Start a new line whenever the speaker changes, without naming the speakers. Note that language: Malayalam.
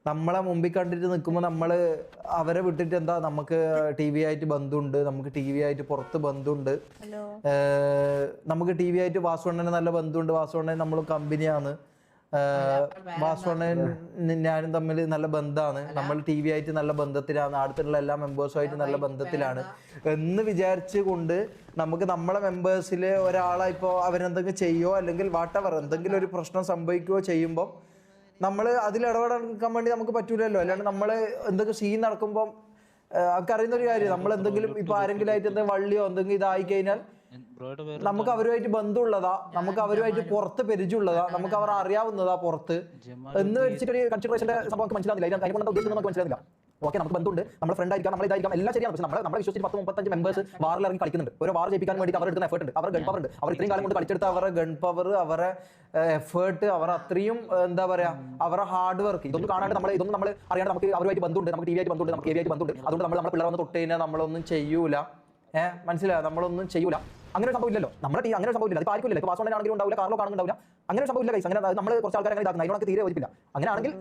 നമ്മളെ മുമ്പിൽ കണ്ടിട്ട് നിൽക്കുമ്പോൾ നമ്മൾ അവരെ വിട്ടിട്ട് എന്താ നമുക്ക് ടി വി ആയിട്ട് ബന്ധമുണ്ട്, നമുക്ക് ടി വി ആയിട്ട് പുറത്ത് ബന്ധമുണ്ട്, നമുക്ക് ടി വി ആയിട്ട് വാസുണ്ണന് നല്ല ബന്ധമുണ്ട്, വാസുണ്ണൻ നമ്മൾ കമ്പനിയാണ്, വാസുണ്ണൻ ഞാനും തമ്മിൽ നല്ല ബന്ധമാണ്, നമ്മൾ ടി വി ആയിട്ട് നല്ല ബന്ധത്തിലാണ്, അടുത്തുള്ള എല്ലാ മെമ്പേഴ്സുമായിട്ട് നല്ല ബന്ധത്തിലാണ് എന്ന് വിചാരിച്ചു കൊണ്ട് നമുക്ക് നമ്മളെ മെമ്പേഴ്സിൽ ഒരാളെ ഇപ്പോൾ അവരെന്തെങ്കിലും ചെയ്യോ അല്ലെങ്കിൽ വാട്ടവർ എന്തെങ്കിലും ഒരു പ്രശ്നം സംഭവിക്കുകയോ ചെയ്യുമ്പോൾ നമ്മൾ അതിൽ ഇടപെടാൻ വേണ്ടി നമുക്ക് പറ്റൂലല്ലോ. അല്ലാണ്ട് നമ്മൾ എന്തെങ്കിലും സീൻ നടക്കുമ്പോൾ അറിയുന്ന ഒരു കാര്യം, നമ്മൾ എന്തെങ്കിലും ഇപ്പൊ ആരെങ്കിലും ആയിട്ട് എന്തെങ്കിലും വള്ളിയോ എന്തെങ്കിലും ഇതായി കഴിഞ്ഞാൽ നമുക്ക് അവരുമായിട്ട് ബന്ധമുള്ളതാ, നമുക്ക് അവരുമായിട്ട് പുറത്ത് പരിചയമുള്ളതാ, നമുക്ക് അവർ അറിയാവുന്നതാ പുറത്ത് എന്ന് വെച്ചിട്ടൊരു കൺസിഡറേഷന്റെ സംഭവം മനസ്സിലാകുന്നില്ല. അതിനെ ഉദ്ദേശിക്കുന്നത് നമുക്ക് മനസ്സിലാകുന്നില്ല. ഓക്കെ, നമുക്ക് ബന്ധമുണ്ട്, നമ്മുടെ ഫ്രണ്ട് ആയിരിക്കാം, നമ്മൾ ഇതായിരിക്കാം, എല്ലാം ശരിയാണ്. പക്ഷേ നമ്മളെ വിശ്വസിച്ച് 10-35 മെമ്പേഴ്സ് വാറിൽ ഇറങ്ങി കളിക്കുന്നുണ്ട്. ഒരു വാർ ജയിപ്പിക്കാൻ വേണ്ടി അവർ എടുക്കുന്ന എഫേർട്ട് ഉണ്ട്, അവർ ഗൺ പവർ ഉണ്ട്, അവർ ഇത്രയും കാലം കൊണ്ട് കളിച്ചെടുത്ത അവരുടെ ഗൺ പവർ, അവരുടെ എഫേർട്ട്, അവർ അത്രയും എന്താ പറയാ അവരുടെ ഹാർഡ് വർക്ക്, ഇതൊന്നും കാണാണ്ട് ഇതൊന്നും നമ്മൾ അറിയാണ്ട് നമുക്ക് അവരുമായിട്ട് ബന്ധമുണ്ട്, നമുക്ക് ടി വി ആയിട്ട് ബന്ധമുണ്ട്, നമുക്ക് എ വി ആയിട്ട് ബന്ധമുണ്ട്, അതുകൊണ്ട് നമ്മുടെ പിള്ളേർ വന്ന് തൊട്ട് കഴിഞ്ഞാൽ നമ്മളൊന്നും ചെയ്യൂല. മനസ്സിലായോ? നമ്മളൊന്നും ചെയ്യൂല. അങ്ങനെ സംഭവം ഇല്ലല്ലോ, നമ്മുടെ ടീം അങ്ങനെ സംഭവം ഇല്ല. അത് ആർക്കില്ല, ഇപ്പോൾ വാസോണ്ണൻ ആണെങ്കിലും ഉണ്ടാവില്ല, കാർലോ കാണുന്നുണ്ടാവില്ല, അങ്ങനെ സംഭവം ഇല്ല. അങ്ങനെ നമ്മൾ കുറച്ച് ആൾക്കാർ അങ്ങനെ ഇതാക്കുന്നത് അതിനോടൊക്കെ തീരെ യോജിപ്പില്ല. അങ്ങനെയാണെങ്കിൽ